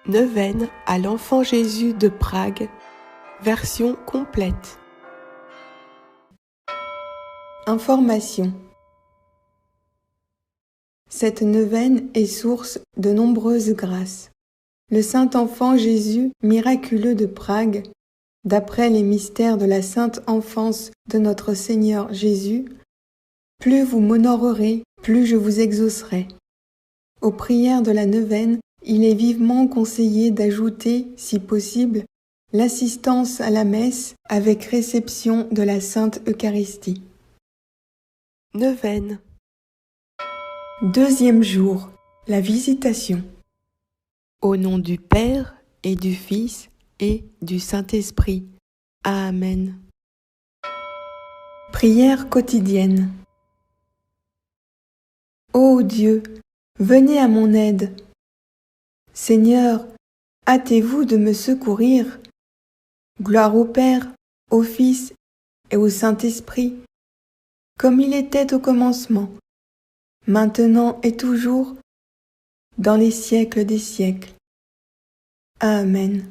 Neuvaine à l'Enfant Jésus de Prague, version complète. Information. Cette neuvaine est source de nombreuses grâces. Le Saint-Enfant Jésus miraculeux de Prague, d'après les mystères de la Sainte Enfance de notre Seigneur Jésus, plus vous m'honorerez, plus je vous exaucerai. Aux prières de la neuvaine, il est vivement conseillé d'ajouter, si possible, l'assistance à la messe avec réception de la Sainte Eucharistie. Neuvaine. Deuxième jour, la visitation. Au nom du Père et du Fils et du Saint-Esprit. Amen. Prière quotidienne. Ô Dieu, venez à mon aide. Seigneur, hâtez-vous de me secourir. Gloire au Père, au Fils et au Saint-Esprit, comme il était au commencement, maintenant et toujours, dans les siècles des siècles. Amen.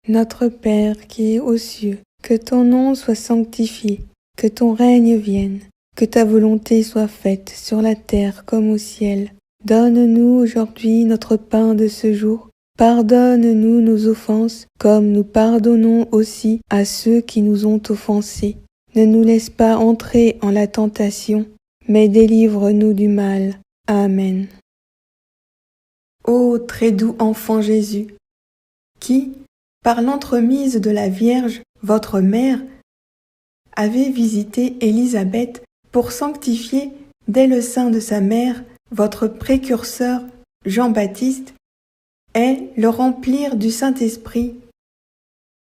Notre Père qui es aux cieux, que ton nom soit sanctifié, que ton règne vienne, que ta volonté soit faite sur la terre comme au ciel. Donne-nous aujourd'hui notre pain de ce jour. Pardonne-nous nos offenses, comme nous pardonnons aussi à ceux qui nous ont offensés. Ne nous laisse pas entrer en la tentation, mais délivre-nous du mal. Amen. Ô très doux enfant Jésus, qui, par l'entremise de la Vierge, votre mère, avez visité Élisabeth pour sanctifier dès le sein de sa mère votre précurseur Jean-Baptiste et le remplir du Saint-Esprit.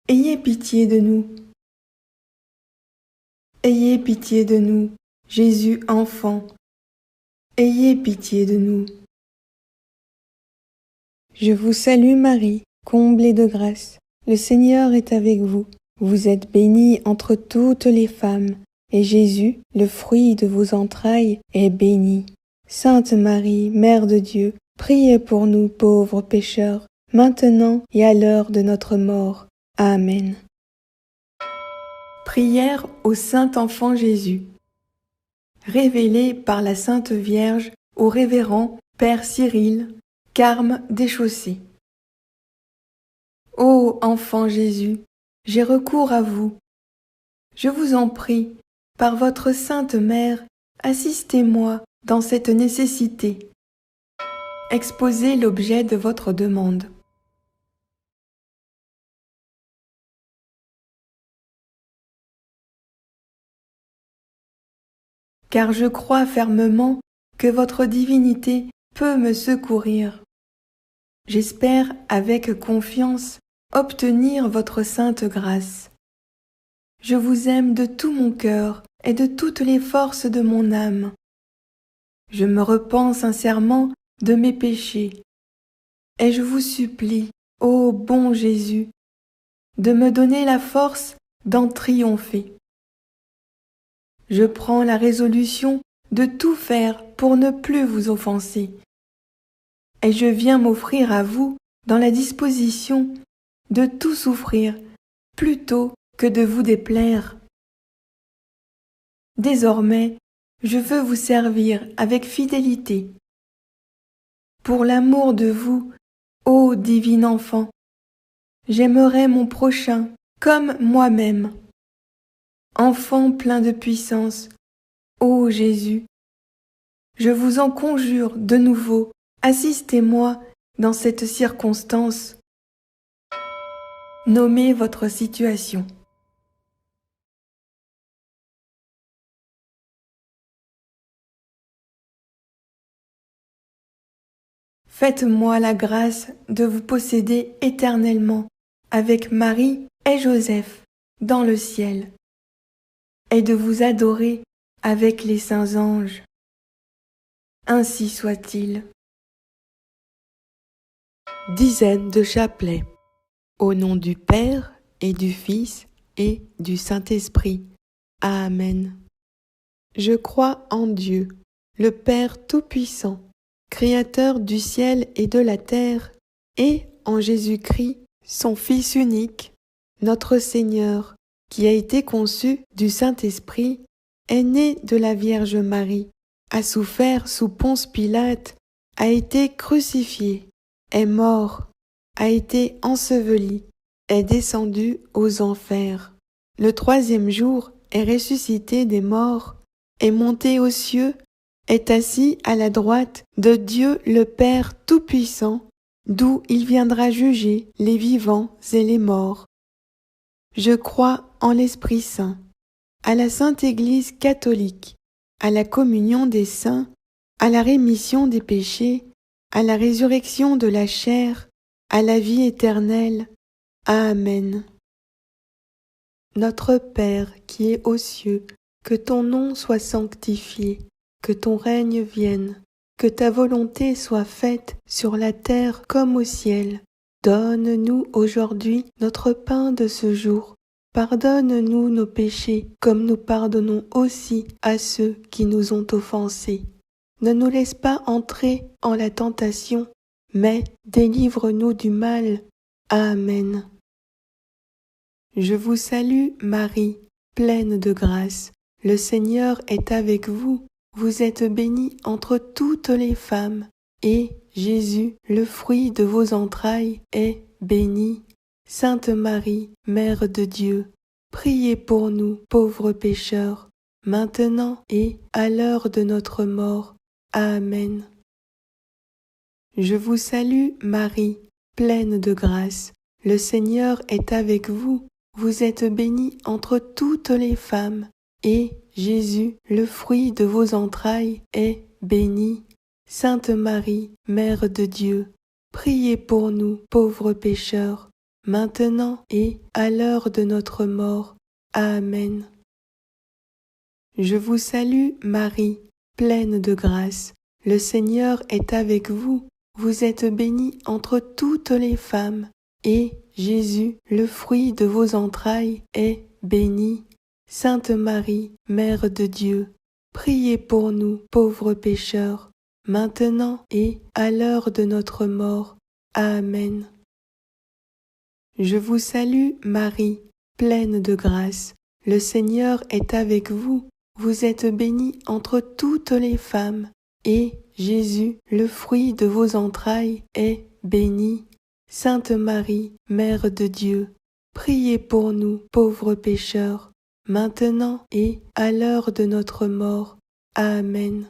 Ayez pitié de nous. Ayez pitié de nous, Jésus enfant. Ayez pitié de nous. Je vous salue Marie, comblée de grâce. Le Seigneur est avec vous. Vous êtes bénie entre toutes les femmes, et Jésus, le fruit de vos entrailles, est béni. Sainte Marie, Mère de Dieu, priez pour nous pauvres pécheurs, maintenant et à l'heure de notre mort. Amen. Prière au Saint-Enfant Jésus. Révélée par la Sainte Vierge au révérend Père Cyril, Carme déchaussé. Ô Enfant Jésus, j'ai recours à vous. Je vous en prie, par votre Sainte Mère, assistez-moi dans cette nécessité. Exposez l'objet de votre demande. Car je crois fermement que votre divinité peut me secourir. J'espère avec confiance obtenir votre sainte grâce. Je vous aime de tout mon cœur et de toutes les forces de mon âme. Je me repens sincèrement de mes péchés, et je vous supplie, ô bon Jésus, de me donner la force d'en triompher. Je prends la résolution de tout faire pour ne plus vous offenser, et je viens m'offrir à vous dans la disposition de tout souffrir plutôt que de vous déplaire. Désormais, je veux vous servir avec fidélité. Pour l'amour de vous, ô divin enfant, j'aimerais mon prochain comme moi-même. Enfant plein de puissance, ô Jésus, je vous en conjure de nouveau, assistez-moi dans cette circonstance. Nommez votre situation. Faites-moi la grâce de vous posséder éternellement avec Marie et Joseph dans le ciel, et de vous adorer avec les saints anges. Ainsi soit-il. Dizaine de chapelets. Au nom du Père et du Fils et du Saint-Esprit. Amen. Je crois en Dieu, le Père Tout-Puissant, Créateur du ciel et de la terre, et en Jésus-Christ, son Fils unique, notre Seigneur, qui a été conçu du Saint-Esprit, est né de la Vierge Marie, a souffert sous Ponce Pilate, a été crucifié, est mort, a été enseveli, est descendu aux enfers. Le troisième jour est ressuscité des morts, est monté aux cieux, est assis à la droite de Dieu le Père Tout-Puissant, d'où il viendra juger les vivants et les morts. Je crois en l'Esprit Saint, à la Sainte Église catholique, à la communion des saints, à la rémission des péchés, à la résurrection de la chair, à la vie éternelle. Amen. Notre Père qui es aux cieux, que ton nom soit sanctifié, que ton règne vienne, que ta volonté soit faite sur la terre comme au ciel. Donne-nous aujourd'hui notre pain de ce jour. Pardonne-nous nos péchés, comme nous pardonnons aussi à ceux qui nous ont offensés. Ne nous laisse pas entrer en la tentation, mais délivre-nous du mal. Amen. Je vous salue, Marie, pleine de grâce. Le Seigneur est avec vous. Vous êtes bénie entre toutes les femmes, et Jésus, le fruit de vos entrailles, est béni. Sainte Marie, Mère de Dieu, priez pour nous, pauvres pécheurs, maintenant et à l'heure de notre mort. Amen. Je vous salue, Marie, pleine de grâce. Le Seigneur est avec vous. Vous êtes bénie entre toutes les femmes, et Jésus, le fruit de vos entrailles, est béni. Sainte Marie, Mère de Dieu, priez pour nous, pauvres pécheurs, maintenant et à l'heure de notre mort. Amen. Je vous salue, Marie, pleine de grâce. Le Seigneur est avec vous. Vous êtes bénie entre toutes les femmes, et Jésus, le fruit de vos entrailles, est béni. Sainte Marie, Mère de Dieu, priez pour nous, pauvres pécheurs, maintenant et à l'heure de notre mort. Amen. Je vous salue, Marie, pleine de grâce. Le Seigneur est avec vous. Vous êtes bénie entre toutes les femmes, et Jésus, le fruit de vos entrailles, est béni. Sainte Marie, Mère de Dieu, priez pour nous, pauvres pécheurs, maintenant et à l'heure de notre mort. Amen.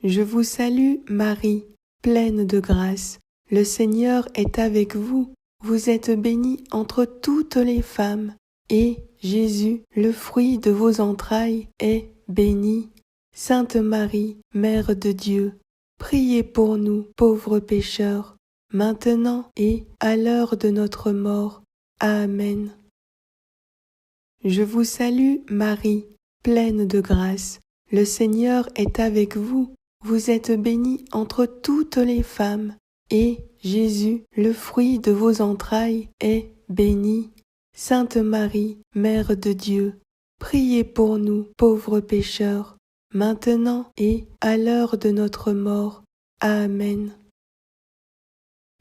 Je vous salue, Marie, pleine de grâce. Le Seigneur est avec vous. Vous êtes bénie entre toutes les femmes, et Jésus, le fruit de vos entrailles, est béni. Sainte Marie, Mère de Dieu, priez pour nous, pauvres pécheurs, maintenant et à l'heure de notre mort. Amen. Je vous salue, Marie, pleine de grâce. Le Seigneur est avec vous. Vous êtes bénie entre toutes les femmes, et Jésus, le fruit de vos entrailles, est béni. Sainte Marie, Mère de Dieu, priez pour nous, pauvres pécheurs, maintenant et à l'heure de notre mort. Amen.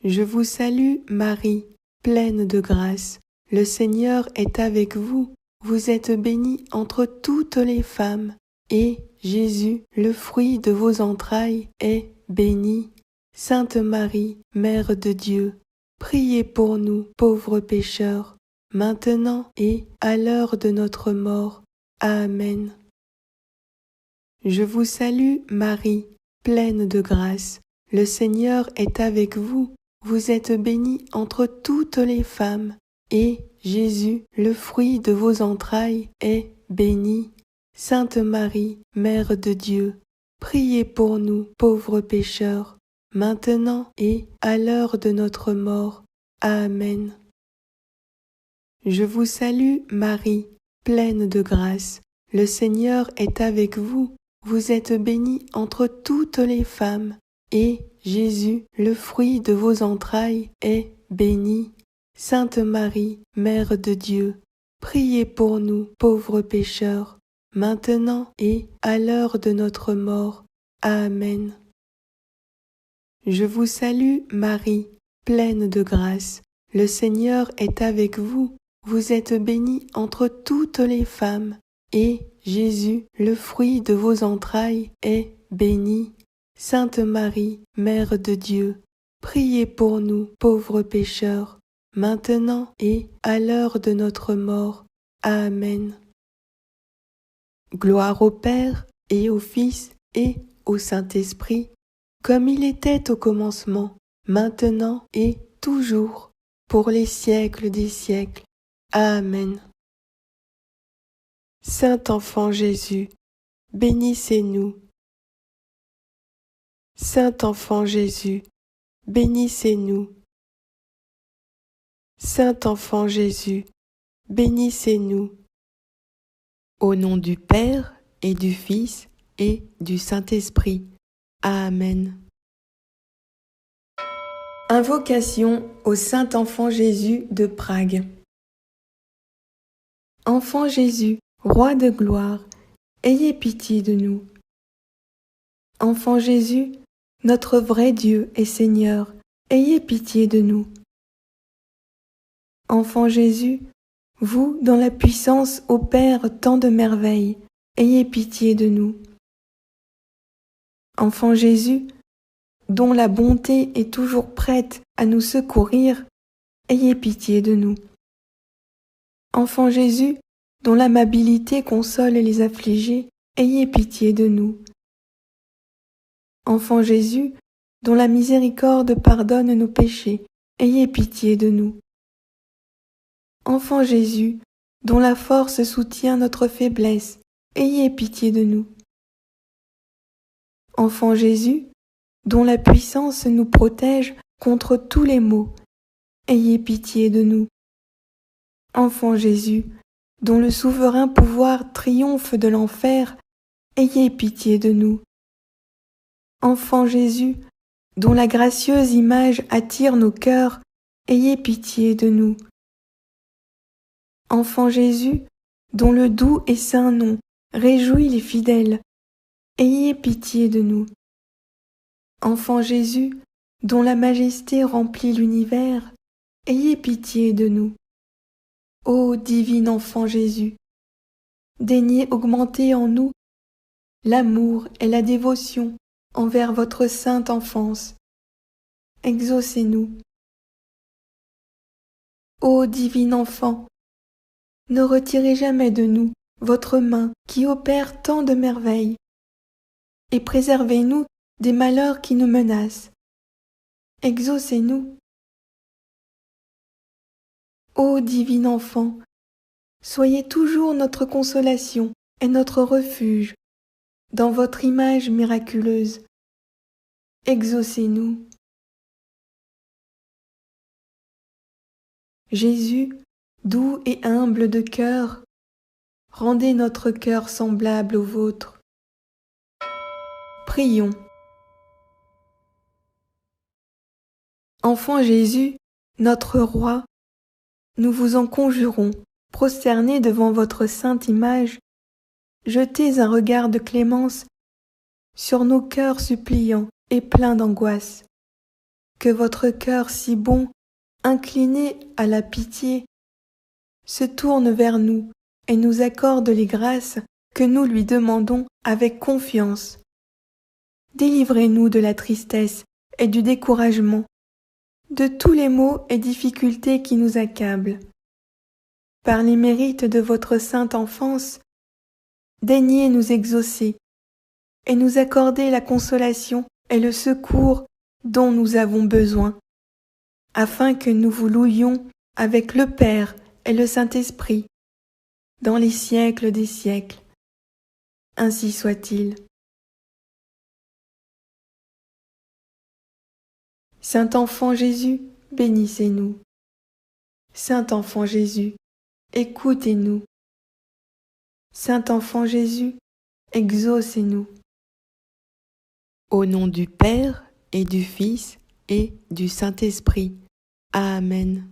Je vous salue, Marie, pleine de grâce. Le Seigneur est avec vous. Vous êtes bénie entre toutes les femmes, et Jésus, le fruit de vos entrailles, est béni. Sainte Marie, Mère de Dieu, priez pour nous, pauvres pécheurs, maintenant et à l'heure de notre mort. Amen. Je vous salue, Marie, pleine de grâce. Le Seigneur est avec vous. Vous êtes bénie entre toutes les femmes, et Jésus, le fruit de vos entrailles, est béni. Sainte Marie, Mère de Dieu, priez pour nous, pauvres pécheurs, maintenant et à l'heure de notre mort. Amen. Je vous salue, Marie, pleine de grâce. Le Seigneur est avec vous. Vous êtes bénie entre toutes les femmes, et Jésus, le fruit de vos entrailles, est béni. Sainte Marie, Mère de Dieu, priez pour nous, pauvres pécheurs, maintenant et à l'heure de notre mort. Amen. Je vous salue, Marie, pleine de grâce. Le Seigneur est avec vous. Vous êtes bénie entre toutes les femmes, et Jésus, le fruit de vos entrailles, est béni. Sainte Marie, Mère de Dieu, priez pour nous, pauvres pécheurs, maintenant et à l'heure de notre mort. Amen. Gloire au Père et au Fils et au Saint-Esprit, comme il était au commencement, maintenant et toujours, pour les siècles des siècles. Amen. Saint enfant Jésus, bénissez-nous. Saint enfant Jésus, bénissez-nous. Saint enfant Jésus, bénissez-nous. Au nom du Père et du Fils et du Saint-Esprit. Amen. Invocation au Saint Enfant Jésus de Prague. Enfant Jésus, Roi de gloire, ayez pitié de nous. Enfant Jésus, notre vrai Dieu et Seigneur, ayez pitié de nous. Enfant Jésus, vous, dont la puissance opère tant de merveilles, ayez pitié de nous. Enfant Jésus, dont la bonté est toujours prête à nous secourir, ayez pitié de nous. Enfant Jésus, dont l'amabilité console les affligés, ayez pitié de nous. Enfant Jésus, dont la miséricorde pardonne nos péchés, ayez pitié de nous. Enfant Jésus, dont la force soutient notre faiblesse, ayez pitié de nous. Enfant Jésus, dont la puissance nous protège contre tous les maux, ayez pitié de nous. Enfant Jésus, dont le souverain pouvoir triomphe de l'enfer, ayez pitié de nous. Enfant Jésus, dont la gracieuse image attire nos cœurs, ayez pitié de nous. Enfant Jésus, dont le doux et saint nom réjouit les fidèles, ayez pitié de nous. Enfant Jésus, dont la majesté remplit l'univers, ayez pitié de nous. Ô divin enfant Jésus, daignez augmenter en nous l'amour et la dévotion envers votre sainte enfance. Exaucez-nous. Ô divin enfant, ne retirez jamais de nous votre main qui opère tant de merveilles, et préservez-nous des malheurs qui nous menacent. Exaucez-nous. Ô divin enfant, soyez toujours notre consolation et notre refuge dans votre image miraculeuse. Exaucez-nous. Jésus, doux et humble de cœur, rendez notre cœur semblable au vôtre. Prions. Enfant Jésus, notre Roi, nous vous en conjurons, prosternés devant votre sainte image, jetez un regard de clémence sur nos cœurs suppliants et pleins d'angoisse. Que votre cœur si bon, incliné à la pitié, se tourne vers nous et nous accorde les grâces que nous lui demandons avec confiance. Délivrez-nous de la tristesse et du découragement, de tous les maux et difficultés qui nous accablent. Par les mérites de votre sainte enfance, daignez nous exaucer et nous accorder la consolation et le secours dont nous avons besoin, afin que nous vous louions avec le Père et le Saint-Esprit, dans les siècles des siècles. Ainsi soit-il. Saint enfant Jésus, bénissez-nous. Saint enfant Jésus, écoutez-nous. Saint enfant Jésus, exaucez-nous. Au nom du Père et du Fils et du Saint-Esprit. Amen.